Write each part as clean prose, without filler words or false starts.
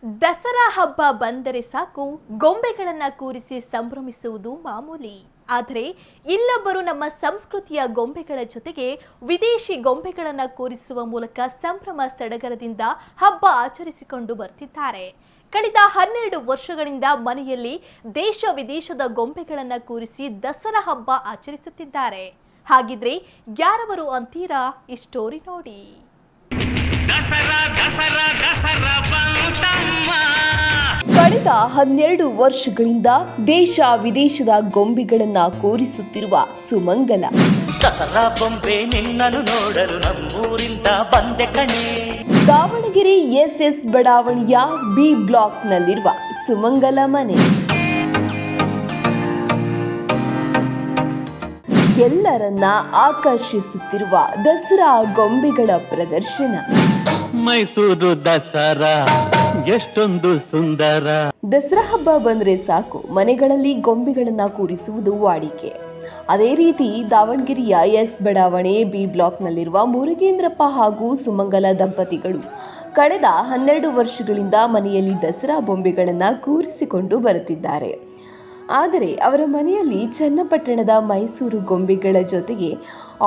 ದಸರಾ ಹಬ್ಬ ಬಂದರೆ ಸಾಕು ಗೊಂಬೆಗಳನ್ನು ಕೂರಿಸಿ ಸಂಭ್ರಮಿಸುವುದು ಮಾಮೂಲಿ. ಆದರೆ ಇಲ್ಲೊಬ್ಬರು ನಮ್ಮ ಸಂಸ್ಕೃತಿಯ ಗೊಂಬೆಗಳ ಜೊತೆಗೆ ವಿದೇಶಿ ಗೊಂಬೆಗಳನ್ನು ಕೂರಿಸುವ ಮೂಲಕ ಸಂಭ್ರಮ ಸಡಗರದಿಂದ ಹಬ್ಬ ಆಚರಿಸಿಕೊಂಡು ಬರ್ತಿದ್ದಾರೆ. ಕಳೆದ 12 ವರ್ಷಗಳಿಂದ ಮನೆಯಲ್ಲಿ ದೇಶ ವಿದೇಶದ ಗೊಂಬೆಗಳನ್ನು ಕೂರಿಸಿ ದಸರಾ ಹಬ್ಬ ಆಚರಿಸುತ್ತಿದ್ದಾರೆ. ಹಾಗಿದ್ರೆ ಯಾರವರು ಅಂತೀರಾ? ಈ ಸ್ಟೋರಿ ನೋಡಿ. ಕಳೆದ 12 ವರ್ಷಗಳಿಂದ ದೇಶ ವಿದೇಶದ ಗೊಂಬೆಗಳನ್ನ ಕೂರಿಸುತ್ತಿರುವ ಸುಮಂಗಲ. ದಸರಾ ಬೊಂಬೆ ನಿನ್ನನ್ನು ನೋಡಲು ನಮ್ಮೂರಿಂದ ಬಂದೆ ಕಣೆ. ದಾವಣಗೆರೆ ಎಸ್ಎಸ್ ಬಡಾವಣೆಯ ಬಿ ಬ್ಲಾಕ್ನಲ್ಲಿರುವ ಸುಮಂಗಲ ಮನೆ ಎಲ್ಲರನ್ನ ಆಕರ್ಷಿಸುತ್ತಿರುವ ದಸರಾ ಗೊಂಬೆಗಳ ಪ್ರದರ್ಶನ. ಮೈಸೂರು ದಸರಾ ಎಷ್ಟೊಂದು ಸುಂದರ. ದಸರಾ ಹಬ್ಬ ಬಂದ್ರೆ ಸಾಕು ಮನೆಗಳಲ್ಲಿ ಗೊಂಬೆಗಳನ್ನ ಕೂರಿಸುವುದು ವಾಡಿಕೆ. ಅದೇ ರೀತಿ ದಾವಣಗೆರೆಯ ಎಸ್ ಬಡಾವಣೆ ಬಿ ಬ್ಲಾಕ್ನಲ್ಲಿರುವ ಮುರುಗೇಂದ್ರಪ್ಪ ಹಾಗೂ ಸುಮಂಗಲ ದಂಪತಿಗಳು ಕಳೆದ 12 ವರ್ಷಗಳಿಂದ ಮನೆಯಲ್ಲಿ ದಸರಾ ಬೊಂಬೆಗಳನ್ನ ಕೂರಿಸಿಕೊಂಡು ಬರುತ್ತಿದ್ದಾರೆ. ಆದರೆ ಅವರ ಮನೆಯಲ್ಲಿ ಚನ್ನಪಟ್ಟಣದ ಮೈಸೂರು ಗೊಂಬೆಗಳ ಜೊತೆಗೆ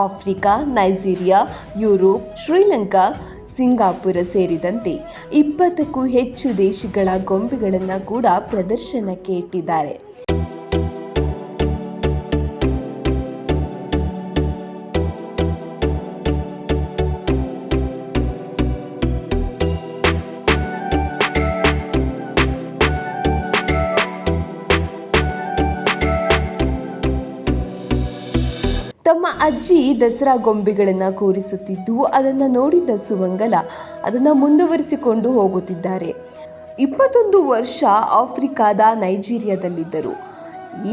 Africa, Nigeria, Europe, Sri Lanka, Singapore ಸೇರಿದಂತೆ 20ಕ್ಕೂ ಹೆಚ್ಚು ದೇಶಗಳ ಗೊಂಬೆಗಳನ್ನು ಕೂಡ ಪ್ರದರ್ಶನಕ್ಕೆ ಇಟ್ಟಿದ್ದಾರೆ. ತಮ್ಮ ಅಜ್ಜಿ ದಸರಾ ಗೊಂಬೆಗಳನ್ನು ಕೂರಿಸುತ್ತಿದ್ದು ಅದನ್ನು ನೋಡಿದ್ದ ಸುಮಂಗಲ ಅದನ್ನು ಮುಂದುವರಿಸಿಕೊಂಡು ಹೋಗುತ್ತಿದ್ದಾರೆ. 21 ವರ್ಷ ಆಫ್ರಿಕಾದ ನೈಜೀರಿಯಾದಲ್ಲಿದ್ದರು.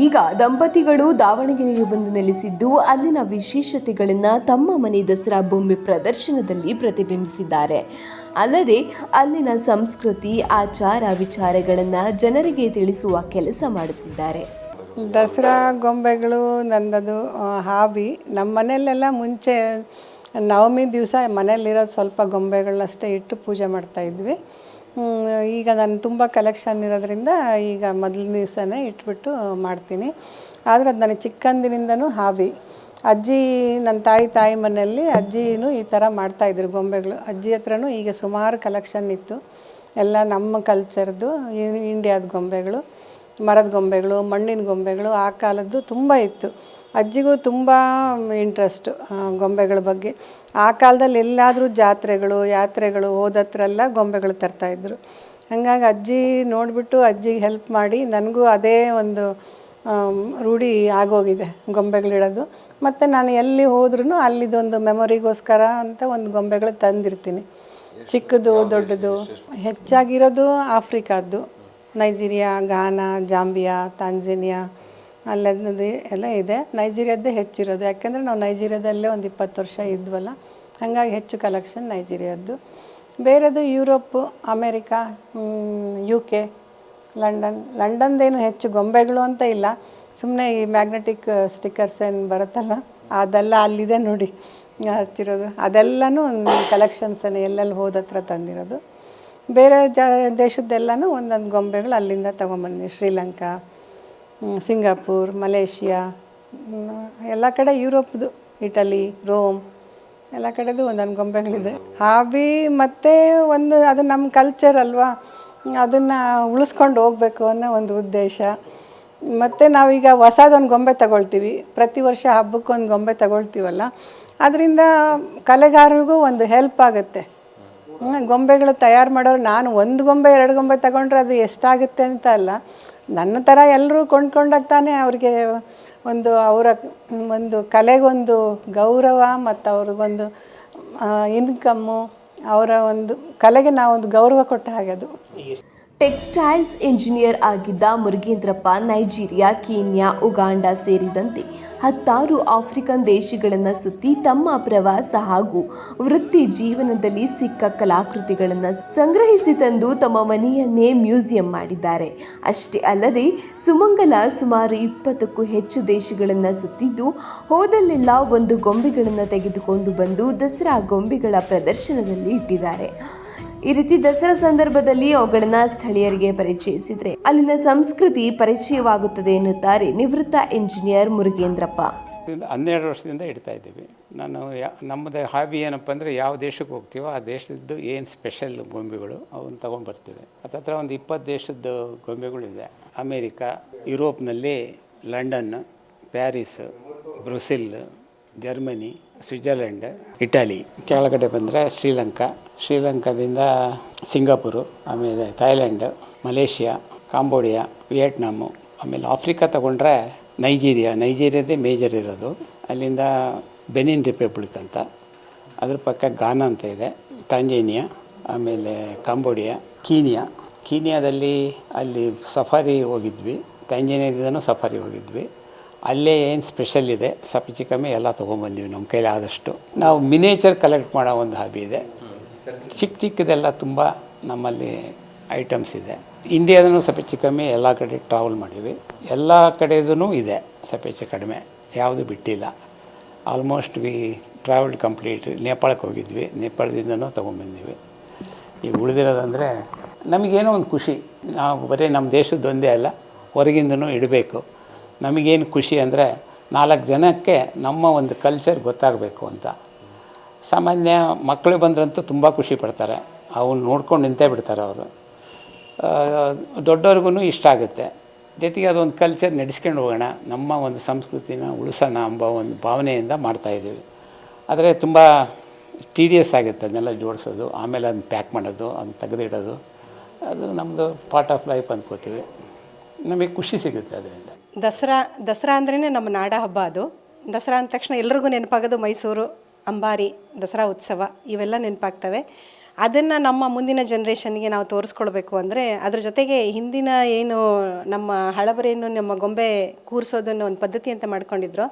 ಈಗ ದಂಪತಿಗಳು ದಾವಣಗೆರೆಗೆ ಬಂದು ನೆಲೆಸಿದ್ದು ಅಲ್ಲಿನ ವಿಶೇಷತೆಗಳನ್ನು ತಮ್ಮ ಮನೆ ದಸರಾ ಬೊಂಬೆ ಪ್ರದರ್ಶನದಲ್ಲಿ ಪ್ರತಿಬಿಂಬಿಸಿದ್ದಾರೆ. ಅಲ್ಲದೆ ಅಲ್ಲಿನ ಸಂಸ್ಕೃತಿ, ಆಚಾರ ವಿಚಾರಗಳನ್ನು ಜನರಿಗೆ ತಿಳಿಸುವ ಕೆಲಸ ಮಾಡುತ್ತಿದ್ದಾರೆ. ದಸರಾ ಗೊಂಬೆಗಳು ನನ್ನದು ಹಾಬಿ. ನಮ್ಮ ಮನೆಯಲ್ಲೆಲ್ಲ ಮುಂಚೆ ನವಮಿ ದಿವಸ ಮನೆಯಲ್ಲಿರೋದು ಸ್ವಲ್ಪ ಗೊಂಬೆಗಳನ್ನಷ್ಟೇ ಇಟ್ಟು ಪೂಜೆ ಮಾಡ್ತಾಯಿದ್ವಿ. ಈಗ ನಾನು ತುಂಬ ಕಲೆಕ್ಷನ್ ಇರೋದ್ರಿಂದ ಈಗ ಮೊದಲನೇ ದಿವಸನೇ ಇಟ್ಬಿಟ್ಟು ಮಾಡ್ತೀನಿ. ಆದರೆ ಅದು ನನಗೆ ಚಿಕ್ಕಂದಿನಿಂದನೂ ಹಾಬಿ. ಅಜ್ಜಿ ನನ್ನ ತಾಯಿ ಮನೆಯಲ್ಲಿ ಅಜ್ಜಿನೂ ಈ ಥರ ಮಾಡ್ತಾಯಿದ್ರು ಗೊಂಬೆಗಳು. ಅಜ್ಜಿ ಹತ್ರನೂ ಈಗ ಸುಮಾರು ಕಲೆಕ್ಷನ್ ಇತ್ತು. ಎಲ್ಲ ನಮ್ಮ ಕಲ್ಚರ್ದು, ಇಂಡಿಯಾದ ಗೊಂಬೆಗಳು, ಮರದ ಗೊಂಬೆಗಳು, ಮಣ್ಣಿನ ಗೊಂಬೆಗಳು ಆ ಕಾಲದ್ದು ತುಂಬ ಇತ್ತು. ಅಜ್ಜಿಗೂ ತುಂಬ ಇಂಟ್ರೆಸ್ಟು ಗೊಂಬೆಗಳ ಬಗ್ಗೆ. ಆ ಕಾಲದಲ್ಲಿ ಎಲ್ಲಾದರೂ ಜಾತ್ರೆಗಳು, ಯಾತ್ರೆಗಳು ಹೋದತ್ರೆಲ್ಲ ಗೊಂಬೆಗಳು ತರ್ತಾಯಿದ್ರು. ಹಾಗಾಗಿ ಅಜ್ಜಿ ನೋಡಿಬಿಟ್ಟು ಅಜ್ಜಿಗೆ ಹೆಲ್ಪ್ ಮಾಡಿ ನನಗೂ ಅದೇ ಒಂದು ರೂಢಿ ಆಗೋಗಿದೆ ಗೊಂಬೆಗಳಿಡೋದು. ಮತ್ತು ನಾನು ಎಲ್ಲಿ ಹೋದ್ರೂ ಅಲ್ಲಿದೊಂದು ಮೆಮೊರಿಗೋಸ್ಕರ ಅಂತ ಒಂದು ಗೊಂಬೆಗಳು ತಂದಿರ್ತೀನಿ. ಚಿಕ್ಕದು ದೊಡ್ಡದು. ಹೆಚ್ಚಾಗಿರೋದು ಆಫ್ರಿಕಾದ್ದು, ನೈಜೀರಿಯಾ, ಘಾನಾ, ಜಾಂಬಿಯಾ, ತಾಂಜೇನಿಯಾ ಅಲ್ಲದೇ ಎಲ್ಲ ಇದೆ. ನೈಜೀರಿಯಾದ್ದೇ ಹೆಚ್ಚಿರೋದು, ಯಾಕೆಂದರೆ ನಾವು ನೈಜೀರಿಯಾದಲ್ಲೇ ಒಂದು 20 ವರ್ಷ ಇದ್ವಲ್ಲ, ಹಾಗಾಗಿ ಹೆಚ್ಚು ಕಲೆಕ್ಷನ್ ನೈಜೀರಿಯಾದ್ದು. ಬೇರೆದು ಯುರೋಪು, ಅಮೇರಿಕಾ, UK, ಲಂಡನ್ದೇನು ಹೆಚ್ಚು ಗೊಂಬೆಗಳು ಅಂತ ಇಲ್ಲ, ಸುಮ್ಮನೆ ಈ ಮ್ಯಾಗ್ನೆಟಿಕ್ ಸ್ಟಿಕ್ಕರ್ಸ್ ಏನು ಬರುತ್ತಲ್ಲ ಅದೆಲ್ಲ ಅಲ್ಲಿದೆ ನೋಡಿ ಹಚ್ಚಿರೋದು. ಅದೆಲ್ಲನೂ ಕಲೆಕ್ಷನ್ಸನ್ನೇ ಎಲ್ಲೆಲ್ಲಿ ಹೋದತ್ರ ತಂದಿರೋದು. ಬೇರೆ ದೇಶದ್ದೆಲ್ಲನೂ ಒಂದೊಂದು ಗೊಂಬೆಗಳು ಅಲ್ಲಿಂದ ತೊಗೊಂಬಂದ್ವಿ. ಶ್ರೀಲಂಕಾ, ಸಿಂಗಾಪುರ್, ಮಲೇಷಿಯಾ, ಎಲ್ಲ ಕಡೆ ಯುರೋಪ್ದು, ಇಟಲಿ, ರೋಮ್ ಎಲ್ಲ ಕಡೆದು ಒಂದೊಂದು ಗೊಂಬೆಗಳಿದೆ. ಹಾಬಿ ಮತ್ತು ಒಂದು ಅದು ನಮ್ಮ ಕಲ್ಚರ್ ಅಲ್ವಾ, ಅದನ್ನು ಉಳಿಸ್ಕೊಂಡು ಹೋಗಬೇಕು ಅನ್ನೋ ಒಂದು ಉದ್ದೇಶ. ಮತ್ತು ನಾವೀಗ ಹೊಸದೊಂದು ಗೊಂಬೆ ತಗೊಳ್ತೀವಿ, ಪ್ರತಿ ವರ್ಷ ಹಬ್ಬಕ್ಕೊಂದು ಗೊಂಬೆ ತಗೊಳ್ತೀವಲ್ಲ, ಅದರಿಂದ ಕಲೆಗಾರರಿಗೂ ಒಂದು ಹೆಲ್ಪ್ ಆಗುತ್ತೆ. ಗೊಂಬೆಗಳು ತಯಾರು ಮಾಡೋರು, ನಾನು ಒಂದು ಗೊಂಬೆ 2 ಗೊಂಬೆ ತಗೊಂಡ್ರೆ ಅದು ಎಷ್ಟಾಗುತ್ತೆ ಅಂತ ಅಲ್ಲ, ನನ್ನ ಥರ ಎಲ್ಲರೂ ಕೊಂಡ್ಕೊಂಡಾಗ ತಾನೇ ಅವ್ರಿಗೆ ಒಂದು ಅವರ ಒಂದು ಕಲೆಗೊಂದು ಗೌರವ ಮತ್ತು ಅವ್ರಿಗೊಂದು ಇನ್ಕಮ್ಮು, ಅವರ ಒಂದು ಕಲೆಗೆ ನಾವೊಂದು ಗೌರವ ಕೊಟ್ಟ ಹಾಗೆ ಅದು. ಟೆಕ್ಸ್ಟೈಲ್ಸ್ ಇಂಜಿನಿಯರ್ ಆಗಿದ್ದ ಮುರುಗೇಂದ್ರಪ್ಪ ನೈಜೀರಿಯಾ, ಕೀನ್ಯಾ, ಉಗಾಂಡ ಸೇರಿದಂತೆ 10 ಆಫ್ರಿಕನ್ ದೇಶಗಳನ್ನು ಸುತ್ತಿ ತಮ್ಮ ಪ್ರವಾಸ ಹಾಗೂ ವೃತ್ತಿ ಜೀವನದಲ್ಲಿ ಸಿಕ್ಕ ಕಲಾಕೃತಿಗಳನ್ನು ಸಂಗ್ರಹಿಸಿ ತಂದು ತಮ್ಮ ಮನೆಯನ್ನೇ ಮ್ಯೂಸಿಯಂ ಮಾಡಿದ್ದಾರೆ. ಅಷ್ಟೇ ಅಲ್ಲದೆ ಸುಮಂಗಲ ಸುಮಾರು 20ಕ್ಕೂ ಹೆಚ್ಚು ದೇಶಗಳನ್ನು ಸುತ್ತಿದ್ದು ಹೋದಲ್ಲೆಲ್ಲ ಒಂದು ಗೊಂಬೆಗಳನ್ನು ತೆಗೆದುಕೊಂಡು ಬಂದು ದಸರಾ ಗೊಂಬೆಗಳ ಪ್ರದರ್ಶನದಲ್ಲಿ ಇಟ್ಟಿದ್ದಾರೆ. ಈ ರೀತಿ ದಸರಾ ಸಂದರ್ಭದಲ್ಲಿ ಅವುಗಳನ್ನ ಸ್ಥಳೀಯರಿಗೆ ಪರಿಚಯಿಸಿದ್ರೆ ಅಲ್ಲಿನ ಸಂಸ್ಕೃತಿ ಪರಿಚಯವಾಗುತ್ತದೆ ಎನ್ನುತ್ತಾರೆ ನಿವೃತ್ತ ಇಂಜಿನಿಯರ್ ಮುರುಗೇಂದ್ರಪ್ಪ. 12 ವರ್ಷದಿಂದ ಇಡ್ತಾ ಇದ್ದೀವಿ. ನಮ್ಮದು ಹಾಬಿ ಏನಪ್ಪ ಅಂದರೆ ಯಾವ ದೇಶಕ್ಕೆ ಹೋಗ್ತೀವೋ ಆ ದೇಶದ್ದು ಏನು ಸ್ಪೆಷಲ್ ಗೊಂಬೆಗಳು ಅವನ್ನ ತೊಗೊಂಡು ಬರ್ತೀವಿ. ಹತ್ತಿರ ಒಂದು 20 ದೇಶದ ಗೊಂಬೆಗಳಿದೆ. ಅಮೇರಿಕಾ, ಯುರೋಪ್ನಲ್ಲಿ London, Paris, Brussels, Germany, Switzerland, Italy. ಕೆಳಗಡೆ ಬಂದರೆ ಶ್ರೀಲಂಕಾದಿಂದ ಸಿಂಗಾಪುರು, ಆಮೇಲೆ ಥೈಲ್ಯಾಂಡ್, ಮಲೇಷ್ಯಾ, ಕಾಂಬೋಡಿಯಾ, ವಿಯೆಟ್ನಾಮು. ಆಮೇಲೆ ಆಫ್ರಿಕಾ ತಗೊಂಡ್ರೆ ನೈಜೀರಿಯಾದೇ ಮೇಜರ್ ಇರೋದು. ಅಲ್ಲಿಂದ ಬೆನಿನ್ ರಿಪಬ್ಲಿಕ್ ಅಂತ, ಅದ್ರ ಪಕ್ಕ ಗಾನಾ ಅಂತ ಇದೆ, ತಾಂಜೇನಿಯಾ, ಆಮೇಲೆ ಕಾಂಬೋಡಿಯಾ, ಕೀನಿಯಾದಲ್ಲಿ ಅಲ್ಲಿ ಸಫಾರಿ ಹೋಗಿದ್ವಿ. ತಾಂಜೇನಿಯಾದಿಂದನೂ ಸಫಾರಿ ಹೋಗಿದ್ವಿ. ಅಲ್ಲೇ ಏನು ಸ್ಪೆಷಲ್ ಇದೆ ಕಮ್ಮಿ ಎಲ್ಲ ತೊಗೊಂಬಂದಿವಿ ನಮ್ಮ ಕೈಲಿ ಆದಷ್ಟು. ನಾವು ಮಿನೇಚರ್ ಕಲೆಕ್ಟ್ ಮಾಡೋ ಒಂದು ಹಾಬಿ ಇದೆ. ಚಿಕ್ಕದೆಲ್ಲ ತುಂಬ ನಮ್ಮಲ್ಲಿ ಐಟಮ್ಸ್ ಇದೆ. ಇಂಡಿಯಾದೂ ಕಮ್ಮಿ ಎಲ್ಲ ಕಡೆ ಟ್ರಾವೆಲ್ ಮಾಡೀವಿ. ಎಲ್ಲ ಕಡೆದೂ ಇದೆ ಕಡಿಮೆ, ಯಾವುದು ಬಿಟ್ಟಿಲ್ಲ. Almost we travelled complete. ನೇಪಾಳಕ್ಕೆ ಹೋಗಿದ್ವಿ, ನೇಪಾಳದಿಂದನೂ ತೊಗೊಂಬಂದಿವಿ. ಈಗ ಉಳಿದಿರೋದಂದರೆ ನಮಗೇನೋ ಒಂದು ಖುಷಿ. ನಾವು ಬರೀ ನಮ್ಮ ದೇಶದ್ದೊಂದೇ ಅಲ್ಲ, ಹೊರಗಿಂದನೂ ಇಡಬೇಕು. ನಮಗೇನು ಖುಷಿ ಅಂದರೆ 4 ಜನಕ್ಕೆ ನಮ್ಮ ಒಂದು ಕಲ್ಚರ್ ಗೊತ್ತಾಗಬೇಕು ಅಂತ. ಸಾಮಾನ್ಯ ಮಕ್ಕಳು ಬಂದ್ರಂತೂ ತುಂಬ ಖುಷಿ ಪಡ್ತಾರೆ. ಅವನ್ನ ನೋಡ್ಕೊಂಡು ನಿಂತೇ ಬಿಡ್ತಾರೆ ಅವರು. ದೊಡ್ಡವ್ರಿಗೂ ಇಷ್ಟ ಆಗುತ್ತೆ. ಜೊತೆಗೆ ಅದೊಂದು ಕಲ್ಚರ್ ನಡೆಸ್ಕೊಂಡು ಹೋಗೋಣ, ನಮ್ಮ ಒಂದು ಸಂಸ್ಕೃತಿನ ಉಳಿಸೋಣ ಎಂಬ ಒಂದು ಭಾವನೆಯಿಂದ ಮಾಡ್ತಾಯಿದ್ದೀವಿ. ಆದರೆ ತುಂಬ ಟೀಡಿಯಸ್ ಆಗುತ್ತೆ ಅದನ್ನೆಲ್ಲ ಜೋಡಿಸೋದು, ಆಮೇಲೆ ಅದನ್ನ ಪ್ಯಾಕ್ ಮಾಡೋದು, ಅದನ್ನ ತೆಗೆದಿಡೋದು. ಅದು ನಮ್ಮದು ಪಾರ್ಟ್ ಆಫ್ ಲೈಫ್ ಅಂದ್ಕೋತೀವಿ. ನಮಗೆ ಖುಷಿ ಸಿಗುತ್ತೆ ಅದರಿಂದ. ದಸರಾ ಅಂದ್ರೇ ನಮ್ಮ ನಾಡ ಹಬ್ಬ. ಅದು ದಸರಾ ಅಂದ ತಕ್ಷಣ ಎಲ್ರಿಗೂ ನೆನಪಾಗೋದು ಮೈಸೂರು, ಅಂಬಾರಿ, ದಸರಾ ಉತ್ಸವ ಇವೆಲ್ಲ ನೆನಪಾಗ್ತವೆ. ಅದನ್ನು ನಮ್ಮ ಮುಂದಿನ ಜನ್ರೇಷನ್ಗೆ ನಾವು ತೋರಿಸ್ಕೊಳ್ಬೇಕು ಅಂದರೆ ಅದ್ರ ಜೊತೆಗೆ ಹಿಂದಿನ ಏನು ನಮ್ಮ ಹಳಬರೇನು ನಮ್ಮ ಗೊಂಬೆ ಕೂರಿಸೋದನ್ನು ಒಂದು ಪದ್ಧತಿ ಅಂತ ಮಾಡ್ಕೊಂಡಿದ್ರು,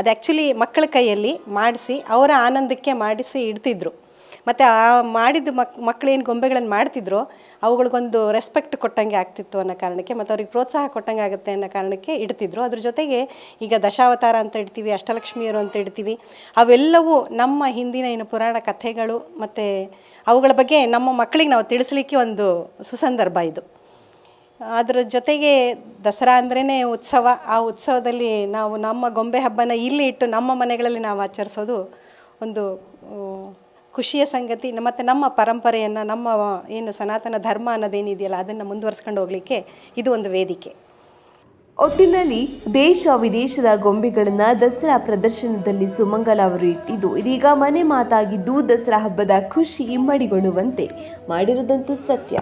ಅದು ಆ್ಯಕ್ಚುಲಿ ಮಕ್ಕಳ ಕೈಯಲ್ಲಿ ಮಾಡಿಸಿ ಅವರ ಆನಂದಕ್ಕೆ ಮಾಡಿಸಿ ಇಡ್ತಿದ್ರು. ಮತ್ತು ಆ ಮಾಡಿದ ಮಕ್ಕಳೇನು ಗೊಂಬೆಗಳನ್ನು ಮಾಡ್ತಿದ್ರು ಅವುಗಳಿಗೊಂದು ರೆಸ್ಪೆಕ್ಟ್ ಕೊಟ್ಟಂಗೆ ಆಗ್ತಿತ್ತು ಅನ್ನೋ ಕಾರಣಕ್ಕೆ, ಮತ್ತು ಅವ್ರಿಗೆ ಪ್ರೋತ್ಸಾಹ ಕೊಟ್ಟಂಗೆ ಆಗುತ್ತೆ ಅನ್ನೋ ಕಾರಣಕ್ಕೆ ಇಡ್ತಿದ್ರು. ಅದ್ರ ಜೊತೆಗೆ ಈಗ ದಶಾವತಾರ ಅಂತ ಇಡ್ತೀವಿ, ಅಷ್ಟಲಕ್ಷ್ಮಿಯರು ಅಂತ ಇಡ್ತೀವಿ. ಅವೆಲ್ಲವೂ ನಮ್ಮ ಹಿಂದಿನ ಏನು ಪುರಾಣ ಕಥೆಗಳು ಮತ್ತು ಅವುಗಳ ಬಗ್ಗೆ ನಮ್ಮ ಮಕ್ಕಳಿಗೆ ನಾವು ತಿಳಿಸ್ಲಿಕ್ಕೆ ಒಂದು ಸುಸಂದರ್ಭ ಇದು. ಅದರ ಜೊತೆಗೆ ದಸರಾ ಅಂದ್ರೇ ಉತ್ಸವ. ಆ ಉತ್ಸವದಲ್ಲಿ ನಾವು ನಮ್ಮ ಗೊಂಬೆ ಹಬ್ಬನ ಇಲ್ಲಿ ಇಟ್ಟು ನಮ್ಮ ಮನೆಗಳಲ್ಲಿ ನಾವು ಆಚರಿಸೋದು ಒಂದು ಖುಷಿಯ ಸಂಗತಿ. ಮತ್ತು ನಮ್ಮ ಪರಂಪರೆಯನ್ನು, ನಮ್ಮ ಏನು ಸನಾತನ ಧರ್ಮ ಅನ್ನೋದೇನಿದೆಯಲ್ಲ ಅದನ್ನು ಮುಂದುವರ್ಸ್ಕೊಂಡು ಹೋಗಲಿಕ್ಕೆ ಇದು ಒಂದು ವೇದಿಕೆ. ಒಟ್ಟಿನಲ್ಲಿ ದೇಶ ವಿದೇಶದ ಗೊಂಬೆಗಳನ್ನು ದಸರಾ ಪ್ರದರ್ಶನದಲ್ಲಿ ಸುಮಂಗಲ ಅವರು ಇಟ್ಟಿದ್ದು ಇದೀಗ ಮನೆ ಮಾತಾಗಿದ್ದು ದಸರಾ ಹಬ್ಬದ ಖುಷಿ ಇಮ್ಮಡಿಗೊಳ್ಳುವಂತೆ ಮಾಡಿರುವುದಂತೂ ಸತ್ಯ.